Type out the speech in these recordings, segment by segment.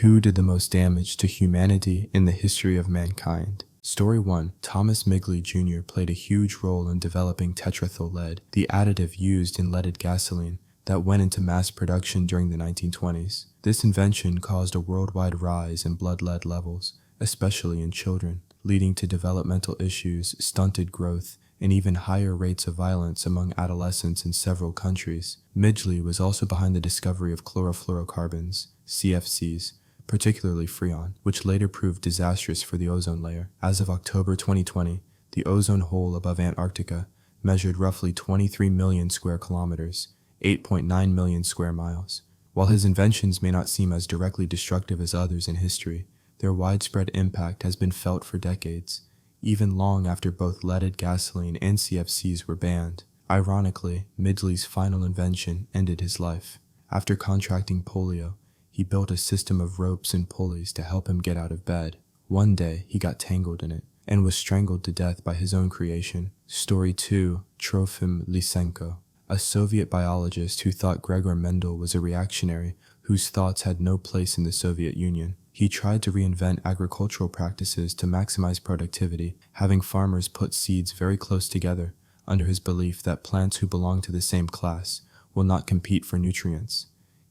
Who did the most damage to humanity in the history of mankind? Story 1. Thomas Midgley Jr. played a huge role in developing tetrathyl lead, the additive used in leaded gasoline that went into mass production during the 1920s. This invention caused a worldwide rise in blood lead levels, especially in children, leading to developmental issues, stunted growth, and even higher rates of violence among adolescents in several countries. Midgley was also behind the discovery of chlorofluorocarbons, CFCs, particularly freon, which later proved disastrous for the ozone layer. As of October 2020, the ozone hole above Antarctica measured roughly 23 million square kilometers, 8.9 million square miles. While his inventions may not seem as directly destructive as others in history, their widespread impact has been felt for decades, even long after both leaded gasoline and CFCs were banned. Ironically, Midgley's final invention ended his life. After contracting polio, he built a system of ropes and pulleys to help him get out of bed. One day, he got tangled in it and was strangled to death by his own creation. Story 2. Trofim Lysenko, a Soviet biologist who thought Gregor Mendel was a reactionary whose thoughts had no place in the Soviet Union. He tried to reinvent agricultural practices to maximize productivity, having farmers put seeds very close together under his belief that plants who belong to the same class will not compete for nutrients.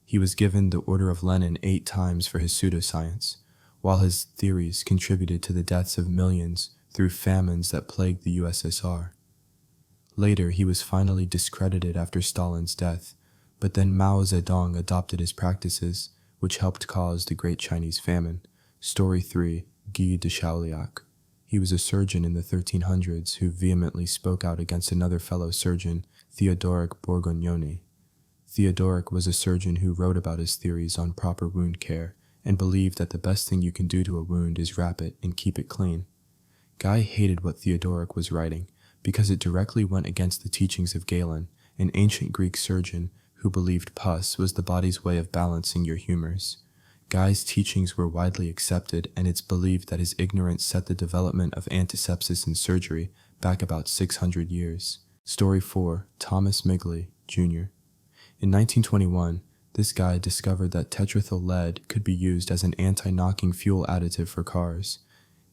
He was given the Order of Lenin 8 times for his pseudoscience, while his theories contributed to the deaths of millions through famines that plagued the USSR. Later, he was finally discredited after Stalin's death, but then Mao Zedong adopted his practices, which helped cause the Great Chinese Famine. Story 3. Guy de Chauliac. He was a surgeon in the 1300s who vehemently spoke out against another fellow surgeon, Dederich Borgognoni. Dederich was a surgeon who wrote about his theories on proper wound care and believed that the best thing you can do to a wound is wrap it and keep it clean. Guy hated what Dederich was writing because it directly went against the teachings of Galen, an ancient Greek surgeon who believed pus was the body's way of balancing your humors. Guy's teachings were widely accepted, and it's believed that his ignorance set the development of antisepsis in surgery back about 600 years. Story 4. Thomas Midgley Jr. In 1921, this guy discovered that tetrathyl lead could be used as an anti-knocking fuel additive for cars.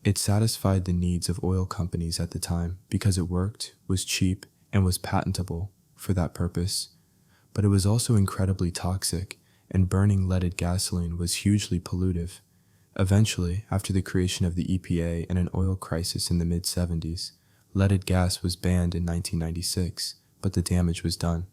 It satisfied the needs of oil companies at the time because it worked, was cheap, and was patentable for that purpose. But it was also incredibly toxic, and burning leaded gasoline was hugely pollutive. Eventually, after the creation of the EPA and an oil crisis in the mid-70s, leaded gas was banned in 1996, but the damage was done.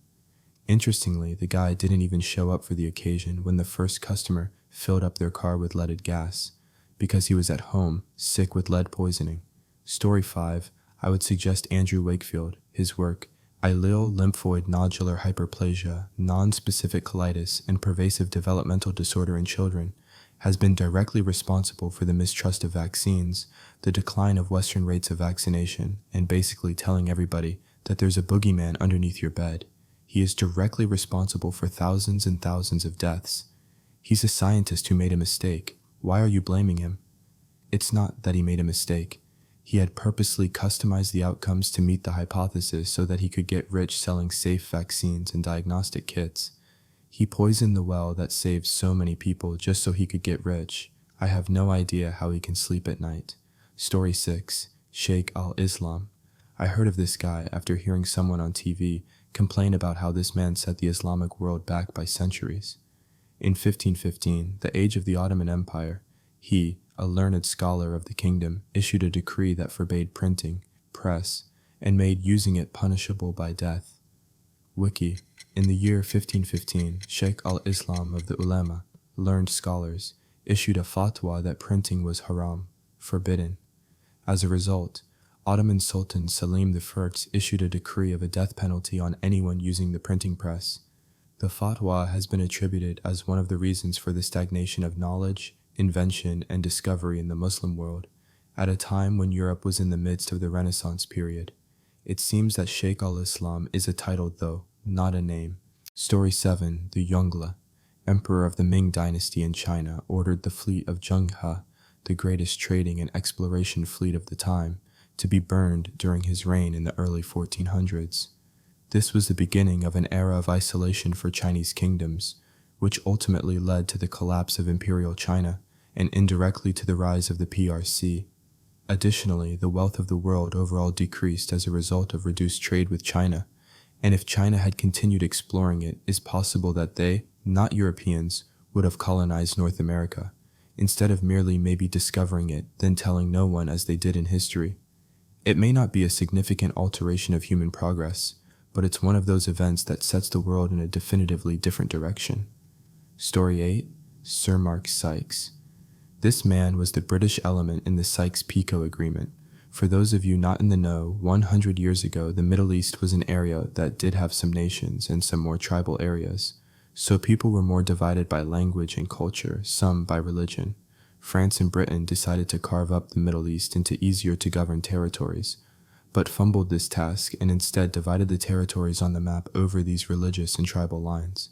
Interestingly, the guy didn't even show up for the occasion when the first customer filled up their car with leaded gas, because he was at home, sick with lead poisoning. Story 5. I would suggest Andrew Wakefield. His work, Ileal lymphoid nodular hyperplasia, non-specific colitis, and pervasive developmental disorder in children, has been directly responsible for the mistrust of vaccines, the decline of Western rates of vaccination, and basically telling everybody that there's a boogeyman underneath your bed. He is directly responsible for thousands and thousands of deaths. He's a scientist who made a mistake. Why are you blaming him? It's not that he made a mistake. He had purposely customized the outcomes to meet the hypothesis so that he could get rich selling safe vaccines and diagnostic kits. He poisoned the well that saved so many people just so he could get rich. I have no idea how he can sleep at night. Story 6. Sheikh al-Islam. I heard of this guy after hearing someone on TV complain about how this man set the Islamic world back by centuries. In 1515, the age of the Ottoman Empire, he, a learned scholar of the kingdom, issued a decree that forbade printing, press, and made using it punishable by death. Wiki. In the year 1515, Sheikh al-Islam of the Ulema, learned scholars, issued a fatwa that printing was haram, forbidden. As a result, Ottoman Sultan Selim I issued a decree of a death penalty on anyone using the printing press. The fatwa has been attributed as one of the reasons for the stagnation of knowledge, invention, and discovery in the Muslim world, at a time when Europe was in the midst of the Renaissance period. It seems that Sheikh al-Islam is a title though, not a name. Story 7. The Yongle, emperor of the Ming dynasty in China, ordered the fleet of Zhenghe, the greatest trading and exploration fleet of the time, to be burned during his reign in the early 1400s. This was the beginning of an era of isolation for Chinese kingdoms, which ultimately led to the collapse of Imperial China and indirectly to the rise of the PRC. Additionally, the wealth of the world overall decreased as a result of reduced trade with China, and if China had continued exploring it, it's possible that they, not Europeans, would have colonized North America, instead of merely maybe discovering it, then telling no one as they did in history. It may not be a significant alteration of human progress, but it's one of those events that sets the world in a definitively different direction. Story 8. Sir Mark Sykes. This man was the British element in the Sykes-Picot Agreement. For those of you not in the know, 100 years ago, the Middle East was an area that did have some nations and some more tribal areas. So people were more divided by language and culture, some by religion. France and Britain decided to carve up the Middle East into easier to govern territories, but fumbled this task and instead divided the territories on the map over these religious and tribal lines.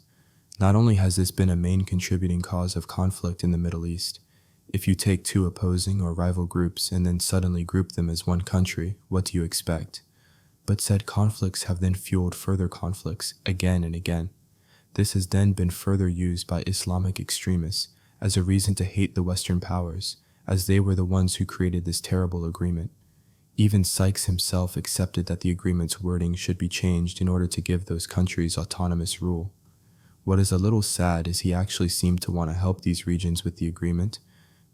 Not only has this been a main contributing cause of conflict in the Middle East, if you take two opposing or rival groups and then suddenly group them as one country, what do you expect? But said conflicts have then fueled further conflicts again and again. This has then been further used by Islamic extremists as a reason to hate the Western powers, as they were the ones who created this terrible agreement. Even Sykes himself accepted that the agreement's wording should be changed in order to give those countries autonomous rule. What is a little sad is he actually seemed to want to help these regions with the agreement,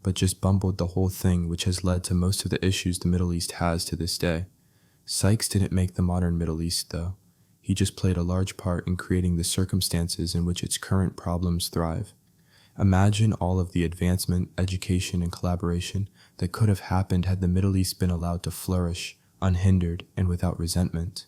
but just bumbled the whole thing, which has led to most of the issues the Middle East has to this day. Sykes didn't make the modern Middle East, though. He just played a large part in creating the circumstances in which its current problems thrive. Imagine all of the advancement, education, and collaboration that could have happened had the Middle East been allowed to flourish, unhindered, and without resentment.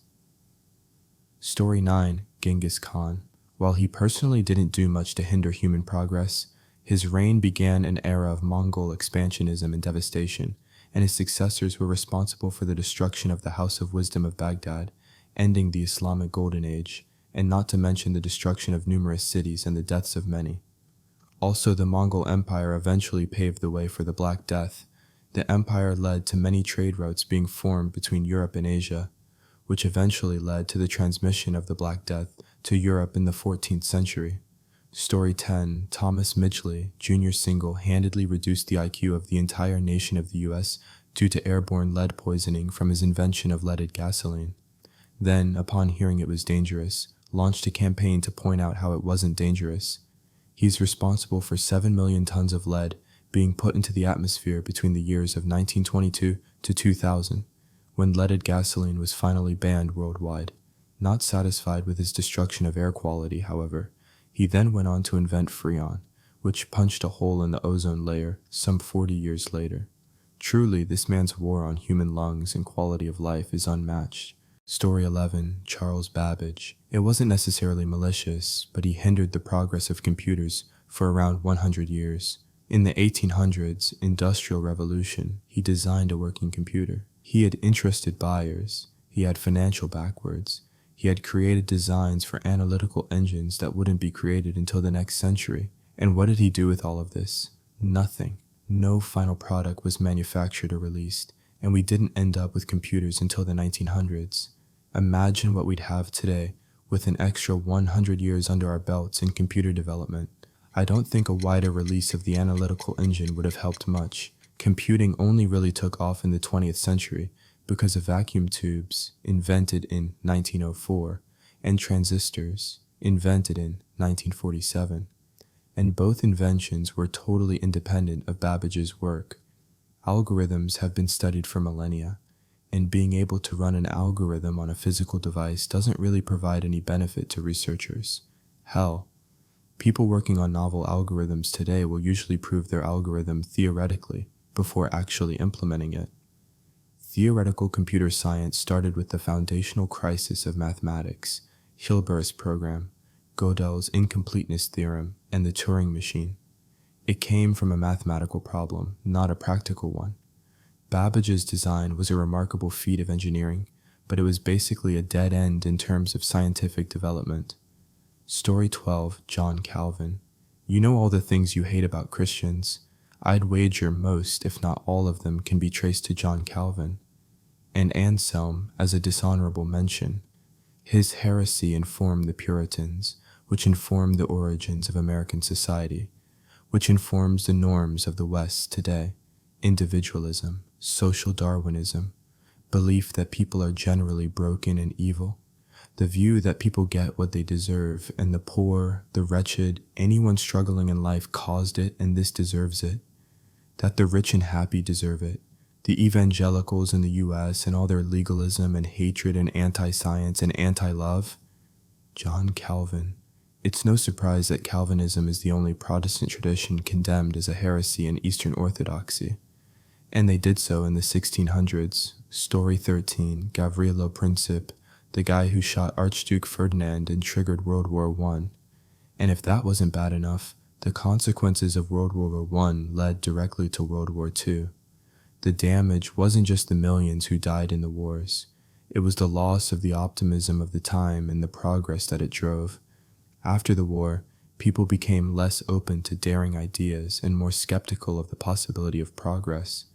Story 9. Genghis Khan. While he personally didn't do much to hinder human progress, his reign began an era of Mongol expansionism and devastation, and his successors were responsible for the destruction of the House of Wisdom of Baghdad, ending the Islamic Golden Age, and not to mention the destruction of numerous cities and the deaths of many. Also, the Mongol Empire eventually paved the way for the Black Death. The empire led to many trade routes being formed between Europe and Asia, which eventually led to the transmission of the Black Death to Europe in the 14th century. Story 10. Thomas Midgley Jr. single-handedly reduced the IQ of the entire nation of the U.S. due to airborne lead poisoning from his invention of leaded gasoline. Then, upon hearing it was dangerous, launched a campaign to point out how it wasn't dangerous. He's responsible for 7 million tons of lead being put into the atmosphere between the years of 1922 to 2000, when leaded gasoline was finally banned worldwide. Not satisfied with his destruction of air quality, however, he then went on to invent Freon, which punched a hole in the ozone layer some 40 years later. Truly, this man's war on human lungs and quality of life is unmatched. Story 11. Charles Babbage. It wasn't necessarily malicious, but he hindered the progress of computers for around 100 years. In the 1800s Industrial Revolution, he designed a working computer. He had interested buyers. He had financial backwards. He had created designs for analytical engines that wouldn't be created until the next century. And what did he do with all of this? Nothing. No final product was manufactured or released, and we didn't end up with computers until the 1900s. Imagine what we'd have today with an extra 100 years under our belts in computer development. I don't think a wider release of the analytical engine would have helped much. Computing only really took off in the 20th century because of vacuum tubes, invented in 1904, and transistors, invented in 1947. And both inventions were totally independent of Babbage's work. Algorithms have been studied for millennia, and being able to run an algorithm on a physical device doesn't really provide any benefit to researchers. Hell, people working on novel algorithms today will usually prove their algorithm theoretically before actually implementing it. Theoretical computer science started with the foundational crisis of mathematics, Hilbert's program, Gödel's incompleteness theorem, and the Turing machine. It came from a mathematical problem, not a practical one. Babbage's design was a remarkable feat of engineering, but it was basically a dead end in terms of scientific development. Story 12. John Calvin. You know all the things you hate about Christians. I'd wager most, if not all of them, can be traced to John Calvin. And Anselm as a dishonorable mention. His heresy informed the Puritans, which informed the origins of American society, which informs the norms of the West today: individualism, social Darwinism, belief that people are generally broken and evil, the view that people get what they deserve, and the poor, the wretched, anyone struggling in life caused it and this deserves it, that the rich and happy deserve it, the evangelicals in the US and all their legalism and hatred and anti-science and anti-love. John Calvin. It's no surprise that Calvinism is the only Protestant tradition condemned as a heresy in Eastern Orthodoxy, and they did so in the 1600s. Story 13, Gavrilo Princip, the guy who shot Archduke Ferdinand and triggered World War I. And if that wasn't bad enough, the consequences of World War I led directly to World War II. The damage wasn't just the millions who died in the wars. It was the loss of the optimism of the time and the progress that it drove. After the war, people became less open to daring ideas and more skeptical of the possibility of progress.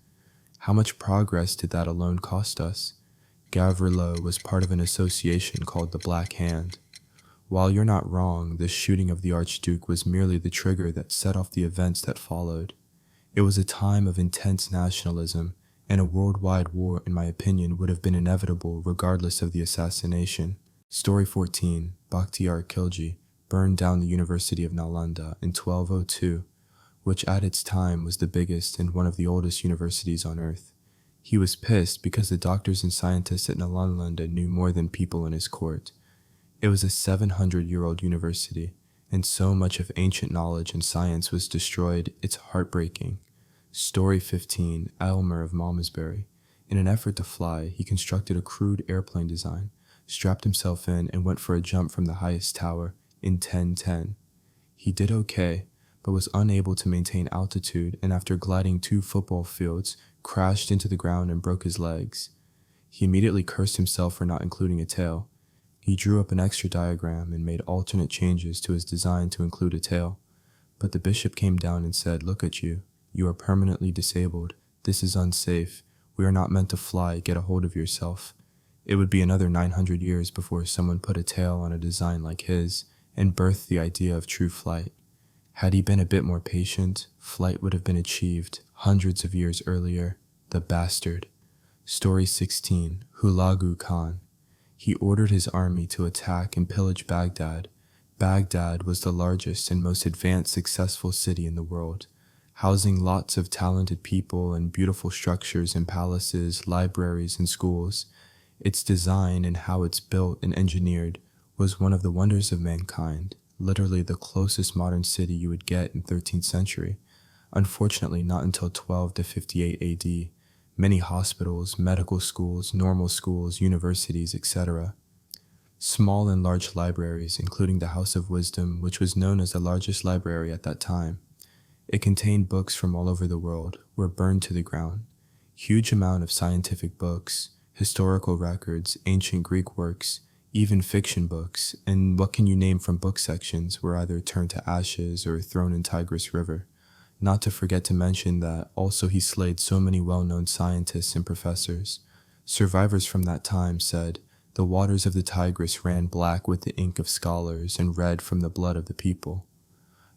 How much progress did that alone cost us? Gavrilo was part of an association called the Black Hand. While you're not wrong, the shooting of the Archduke was merely the trigger that set off the events that followed. It was a time of intense nationalism, and a worldwide war, in my opinion, would have been inevitable regardless of the assassination. Story 14, Bakhtiyar Khilji burned down the University of Nalanda in 1202, which at its time was the biggest and one of the oldest universities on earth. He was pissed because the doctors and scientists at Nalanda knew more than people in his court. It was a 700-year-old university, and so much of ancient knowledge and science was destroyed, it's heartbreaking. Story 15, Eilmer of Malmesbury. In an effort to fly, he constructed a crude airplane design, strapped himself in, and went for a jump from the highest tower in 10:10. He did okay, but was unable to maintain altitude, and after gliding 2 football fields, crashed into the ground and broke his legs. He immediately cursed himself for not including a tail. He drew up an extra diagram and made alternate changes to his design to include a tail. But the bishop came down and said, "Look at you. You are permanently disabled. This is unsafe. We are not meant to fly. Get a hold of yourself." It would be another 900 years before someone put a tail on a design like his and birthed the idea of true flight. Had he been a bit more patient, flight would have been achieved hundreds of years earlier. The bastard. Story 16, Hulagu Khan. He ordered his army to attack and pillage Baghdad. Baghdad was the largest and most advanced successful city in the world, housing lots of talented people and beautiful structures and palaces, libraries, and schools. Its design and how it's built and engineered was one of the wonders of mankind, literally the closest modern city you would get in 13th century. Unfortunately, not until 12 to 58 AD. Many hospitals, medical schools, normal schools, universities, etc. Small and large libraries, including the House of Wisdom, which was known as the largest library at that time. It contained books from all over the world, were burned to the ground. Huge amount of scientific books, historical records, ancient Greek works, even fiction books, and what can you name from book sections were either turned to ashes or thrown in Tigris River. Not to forget to mention that also he slayed so many well-known scientists and professors. Survivors from that time said, "The waters of the Tigris ran black with the ink of scholars and red from the blood of the people."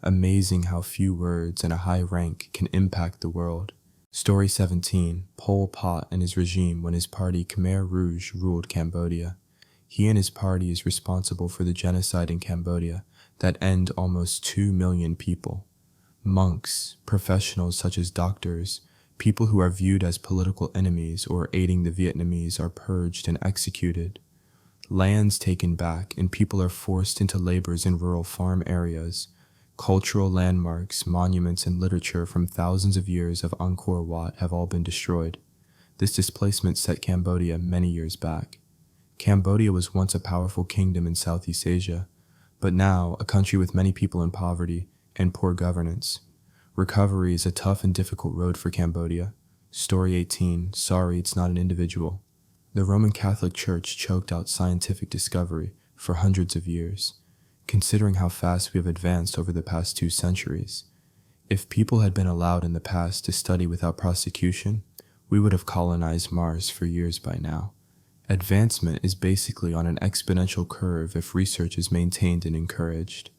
Amazing how few words and a high rank can impact the world. Story 17, Pol Pot and his regime when his party Khmer Rouge ruled Cambodia. He and his party is responsible for the genocide in Cambodia that ended almost 2 million people. Monks, professionals such as doctors, people who are viewed as political enemies or aiding the Vietnamese are purged and executed. Lands taken back and people are forced into labors in rural farm areas. Cultural landmarks, monuments, and literature from thousands of years of Angkor Wat have all been destroyed. This displacement set Cambodia many years back. Cambodia was once a powerful kingdom in Southeast Asia, but now a country with many people in poverty and poor governance. Recovery is a tough and difficult road for Cambodia. Story 18, Sorry It's Not an Individual. The Roman Catholic Church choked out scientific discovery for hundreds of years, considering how fast we have advanced over the past 2 centuries. If people had been allowed in the past to study without prosecution, we would have colonized Mars for years by now. Advancement is basically on an exponential curve if research is maintained and encouraged.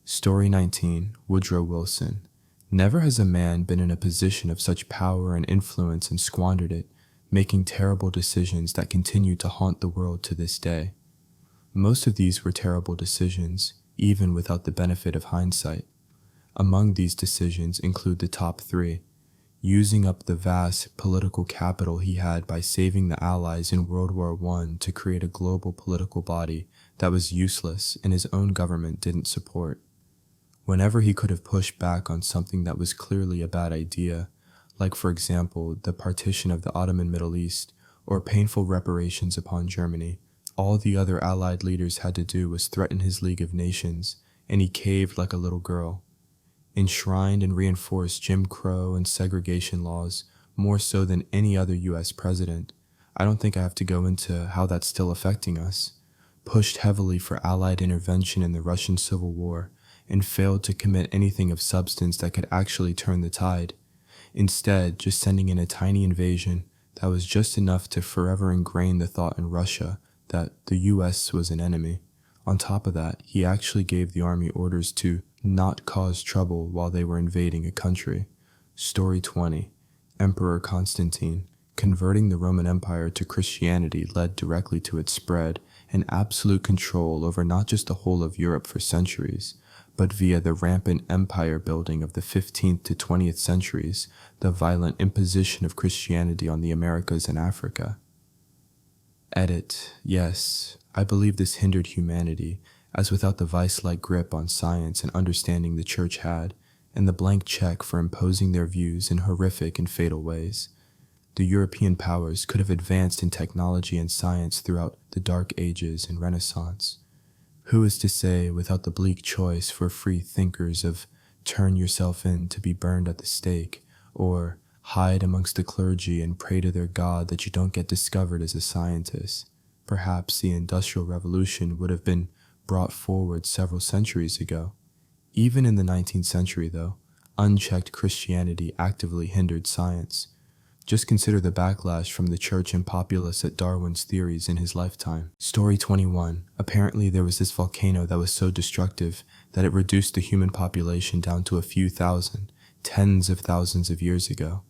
Story 19, Woodrow Wilson. Never has a man been in a position of such power and influence and squandered it, making terrible decisions that continue to haunt the world to this day. Most of these were terrible decisions, even without the benefit of hindsight. Among these decisions include the top three: using up the vast political capital he had by saving the Allies in World War I to create a global political body that was useless and his own government didn't support. Whenever he could have pushed back on something that was clearly a bad idea, like for example the partition of the Ottoman Middle East or painful reparations upon Germany, all the other Allied leaders had to do was threaten his League of Nations, and he caved like a little girl. Enshrined and reinforced Jim Crow and segregation laws more so than any other U.S. president. I don't think I have to go into how that's still affecting us. Pushed heavily for Allied intervention in the Russian Civil War and failed to commit anything of substance that could actually turn the tide. Instead, just sending in a tiny invasion that was just enough to forever ingrain the thought in Russia that the U.S. was an enemy. On top of that, he actually gave the army orders to not cause trouble while they were invading a country. Story 20, Emperor Constantine. Converting the Roman Empire to Christianity led directly to its spread and absolute control over not just the whole of Europe for centuries, but via the rampant empire building of the 15th to 20th centuries, the violent imposition of Christianity on the Americas and Africa. Edit. Yes, I believe this hindered humanity, as without the vice-like grip on science and understanding the Church had, and the blank check for imposing their views in horrific and fatal ways, the European powers could have advanced in technology and science throughout the Dark Ages and Renaissance. Who is to say, without the bleak choice for free thinkers of turn yourself in to be burned at the stake, or hide amongst the clergy and pray to their God that you don't get discovered as a scientist, perhaps the Industrial Revolution would have been brought forward several centuries ago. Even in the 19th century, though, unchecked Christianity actively hindered science. Just consider the backlash from the church and populace at Darwin's theories in his lifetime. Story 21. Apparently there was this volcano that was so destructive that it reduced the human population down to a few thousand, tens of thousands of years ago.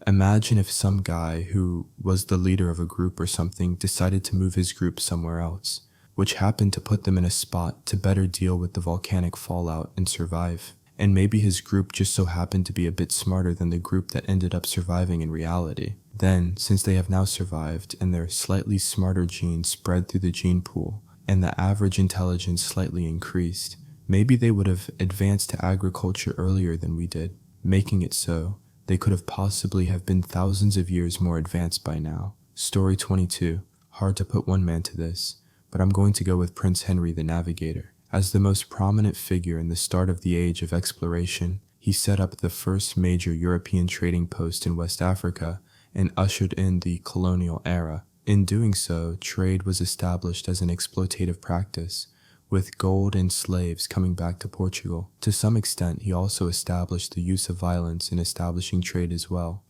Imagine if some guy who was the leader of a group or something decided to move his group somewhere else, which happened to put them in a spot to better deal with the volcanic fallout and survive. And maybe his group just so happened to be a bit smarter than the group that ended up surviving in reality. Then, since they have now survived and their slightly smarter genes spread through the gene pool, and the average intelligence slightly increased, maybe they would have advanced to agriculture earlier than we did, making it so they could have possibly have been thousands of years more advanced by now. Story 22. Hard to put one man to this, but I'm going to go with Prince Henry the Navigator. As the most prominent figure in the start of the age of exploration, he set up the first major European trading post in West Africa and ushered in the colonial era. In doing so, trade was established as an exploitative practice, with gold and slaves coming back to Portugal. To some extent, he also established the use of violence in establishing trade as well,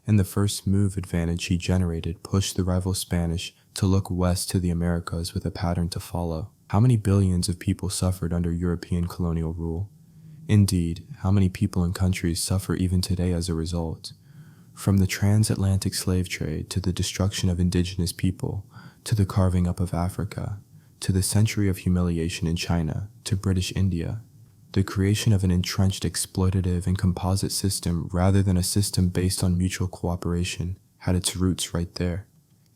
and the first move advantage he generated pushed the rival Spanish to look west to the Americas with a pattern to follow. How many billions of people suffered under European colonial rule? Indeed, how many people and countries suffer even today as a result? From the transatlantic slave trade to the destruction of indigenous people, to the carving up of Africa, to the century of humiliation in China, to British India, the creation of an entrenched exploitative and composite system rather than a system based on mutual cooperation had its roots right there.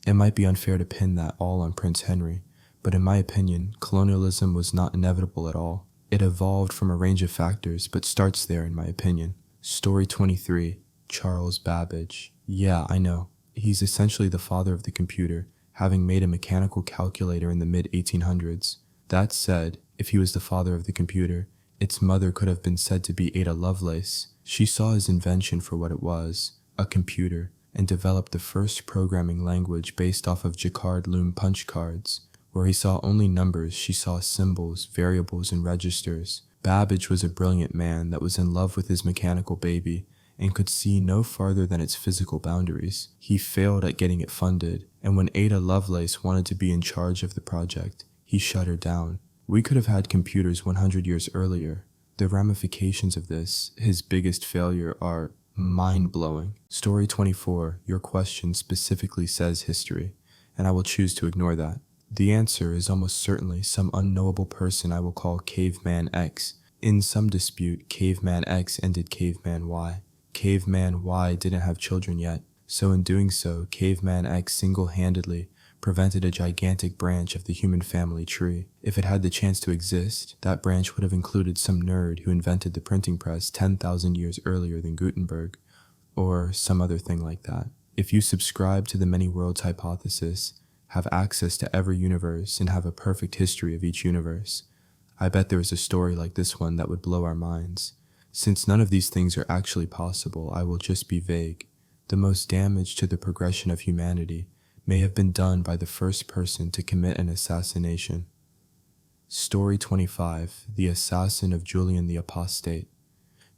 It might be unfair to pin that all on Prince Henry, but in my opinion, colonialism was not inevitable at all. It evolved from a range of factors, but starts there in my opinion. Story 23, Charles Babbage. Yeah, I know. He's essentially the father of the computer, having made a mechanical calculator in the mid-1800s. That said, if he was the father of the computer, its mother could have been said to be Ada Lovelace. She saw his invention for what it was, a computer, and developed the first programming language based off of Jacquard loom punch cards. Where he saw only numbers, she saw symbols, variables, and registers. Babbage was a brilliant man that was in love with his mechanical baby and could see no farther than its physical boundaries. He failed at getting it funded, and when Ada Lovelace wanted to be in charge of the project, he shut her down. We could have had computers 100 years earlier. The ramifications of this, his biggest failure, are mind-blowing. Story 24, your question specifically says history, and I will choose to ignore that. The answer is almost certainly some unknowable person I will call Caveman X. In some dispute, Caveman X ended Caveman Y. Caveman Y didn't have children yet, so in doing so, Caveman X single-handedly prevented a gigantic branch of the human family tree. If it had the chance to exist, that branch would have included some nerd who invented the printing press 10,000 years earlier than Gutenberg, or some other thing like that. If you subscribe to the many worlds hypothesis, have access to every universe, and have a perfect history of each universe, I bet there is a story like this one that would blow our minds. Since none of these things are actually possible, I will just be vague. The most damage to the progression of humanity may have been done by the first person to commit an assassination. Story 25, the assassin of Julian the Apostate.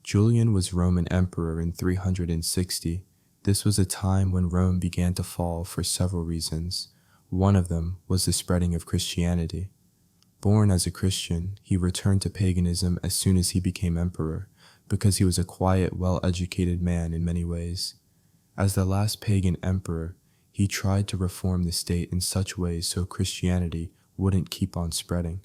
Julian was Roman emperor in 360. This was a time when Rome began to fall for several reasons. One of them was the spreading of Christianity. Born as a Christian, he returned to paganism as soon as he became emperor, because he was a quiet, well-educated man in many ways. As the last pagan emperor, he tried to reform the state in such ways so Christianity wouldn't keep on spreading.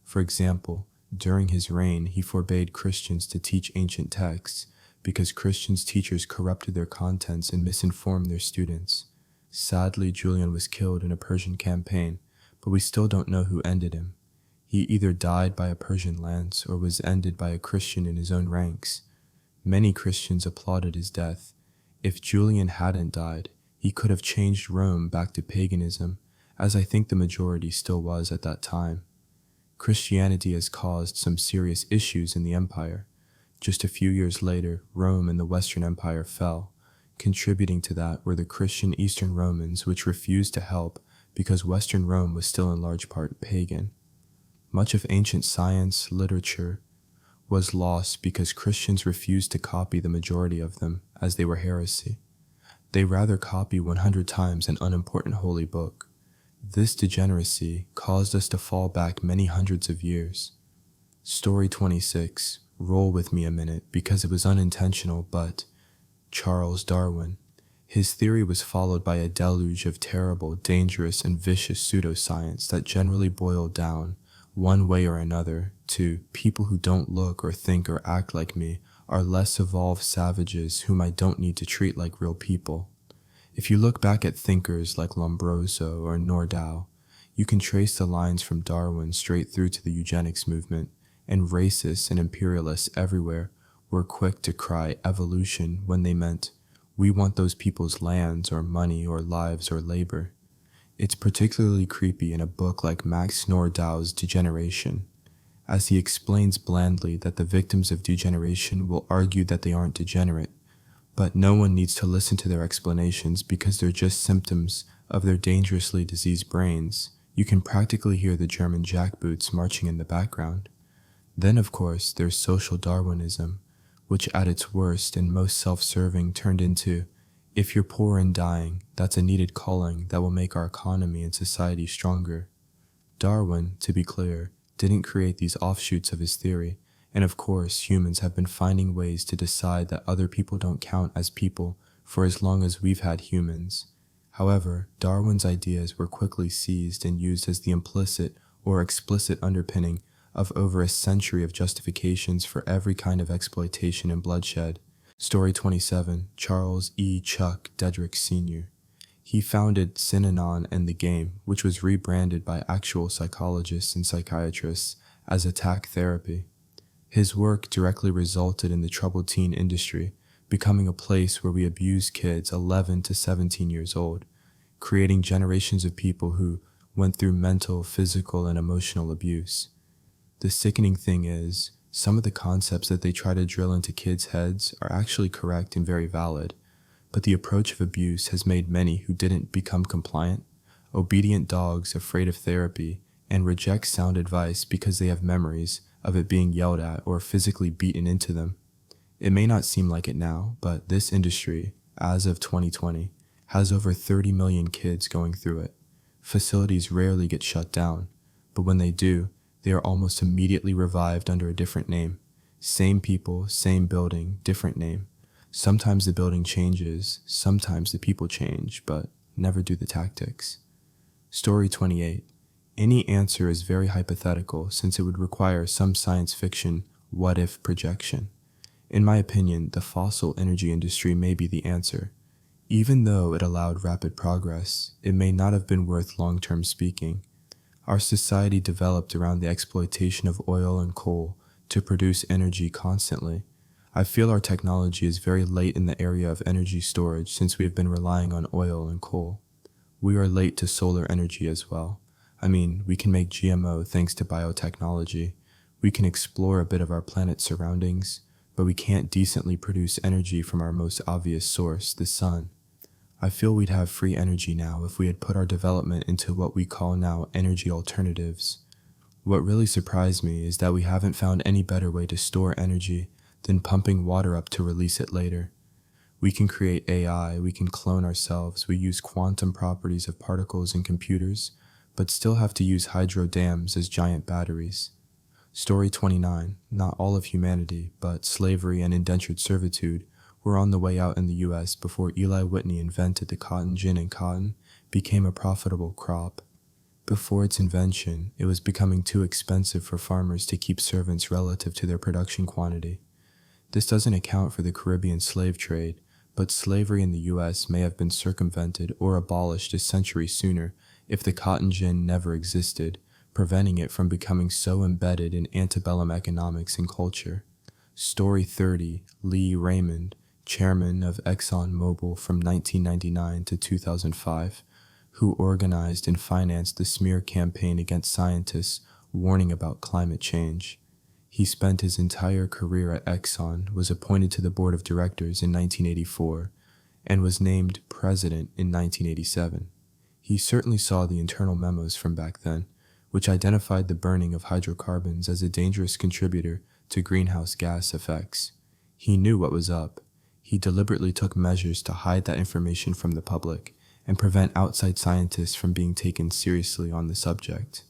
For example, during his reign, he forbade Christians to teach ancient texts because Christians' teachers corrupted their contents and misinformed their students. Sadly, Julian was killed in a Persian campaign, but we still don't know who ended him. He either died by a Persian lance or was ended by a Christian in his own ranks. Many Christians applauded his death. If Julian hadn't died, he could have changed Rome back to paganism, as I think the majority still was at that time. Christianity has caused some serious issues in the empire. Just a few years later, Rome and the Western Empire fell. Contributing to that were the Christian Eastern Romans, which refused to help because Western Rome was still in large part pagan. Much of ancient science, literature, was lost because Christians refused to copy the majority of them, as they were heresy. They rather copy 100 times an unimportant holy book. This degeneracy caused us to fall back many hundreds of years. Story 26. Roll with me a minute because it was unintentional, but Charles Darwin. His theory was followed by a deluge of terrible, dangerous, and vicious pseudoscience that generally boiled down, one way or another, to people who don't look or think or act like me are less evolved savages whom I don't need to treat like real people. If you look back at thinkers like Lombroso or Nordau, you can trace the lines from Darwin straight through to the eugenics movement, and racists and imperialists everywhere were quick to cry evolution when they meant, we want those people's lands or money or lives or labor. It's particularly creepy in a book like Max Nordau's Degeneration, as he explains blandly that the victims of degeneration will argue that they aren't degenerate, but no one needs to listen to their explanations because they're just symptoms of their dangerously diseased brains. You can practically hear the German jackboots marching in the background. Then, of course, there's social Darwinism, which at its worst and most self-serving turned into, if you're poor and dying, that's a needed calling that will make our economy and society stronger. Darwin, to be clear, didn't create these offshoots of his theory, and of course humans have been finding ways to decide that other people don't count as people for as long as we've had humans. However, Darwin's ideas were quickly seized and used as the implicit or explicit underpinning of over a century of justifications for every kind of exploitation and bloodshed. Story 27, Charles E. Chuck Dederich Sr. He founded Synanon and the Game, which was rebranded by actual psychologists and psychiatrists as attack therapy. His work directly resulted in the troubled teen industry becoming a place where we abuse kids 11 to 17 years old, creating generations of people who went through mental, physical, and emotional abuse. The sickening thing is, some of the concepts that they try to drill into kids' heads are actually correct and very valid, but the approach of abuse has made many who didn't become compliant, obedient dogs afraid of therapy, and reject sound advice because they have memories of it being yelled at or physically beaten into them. It may not seem like it now, but this industry, as of 2020, has over 30 million kids going through it. Facilities rarely get shut down, but when they do, they are almost immediately revived under a different name. Same people, same building, different name. Sometimes the building changes, sometimes the people change, but never do the tactics. Story 28. Any answer is very hypothetical since it would require some science fiction what-if projection. In my opinion, the fossil energy industry may be the answer. Even though it allowed rapid progress, it may not have been worth long-term speaking. Our society developed around the exploitation of oil and coal to produce energy constantly. I feel our technology is very late in the area of energy storage since we have been relying on oil and coal. We are late to solar energy as well. I mean, we can make GMO thanks to biotechnology. We can explore a bit of our planet's surroundings, but we can't decently produce energy from our most obvious source, the sun. I feel we'd have free energy now if we had put our development into what we call now energy alternatives. What really surprised me is that we haven't found any better way to store energy than pumping water up to release it later. We can create AI, we can clone ourselves, we use quantum properties of particles in computers, but still have to use hydro dams as giant batteries. Story 29. Not all of humanity, but slavery and indentured servitude were on the way out in the US before Eli Whitney invented the cotton gin, and cotton became a profitable crop. Before its invention, it was becoming too expensive for farmers to keep servants relative to their production quantity. This doesn't account for the Caribbean slave trade, but slavery in the US may have been circumvented or abolished a century sooner if the cotton gin never existed, preventing it from becoming so embedded in antebellum economics and culture. Story 30. Raymond, chairman of ExxonMobil from 1999 to 2005, who organized and financed the smear campaign against scientists warning about climate change. He spent his entire career at Exxon, was appointed to the board of directors in 1984, and was named president in 1987. He certainly saw the internal memos from back then, which identified the burning of hydrocarbons as a dangerous contributor to greenhouse gas effects. He knew what was up. He deliberately took measures to hide that information from the public and prevent outside scientists from being taken seriously on the subject.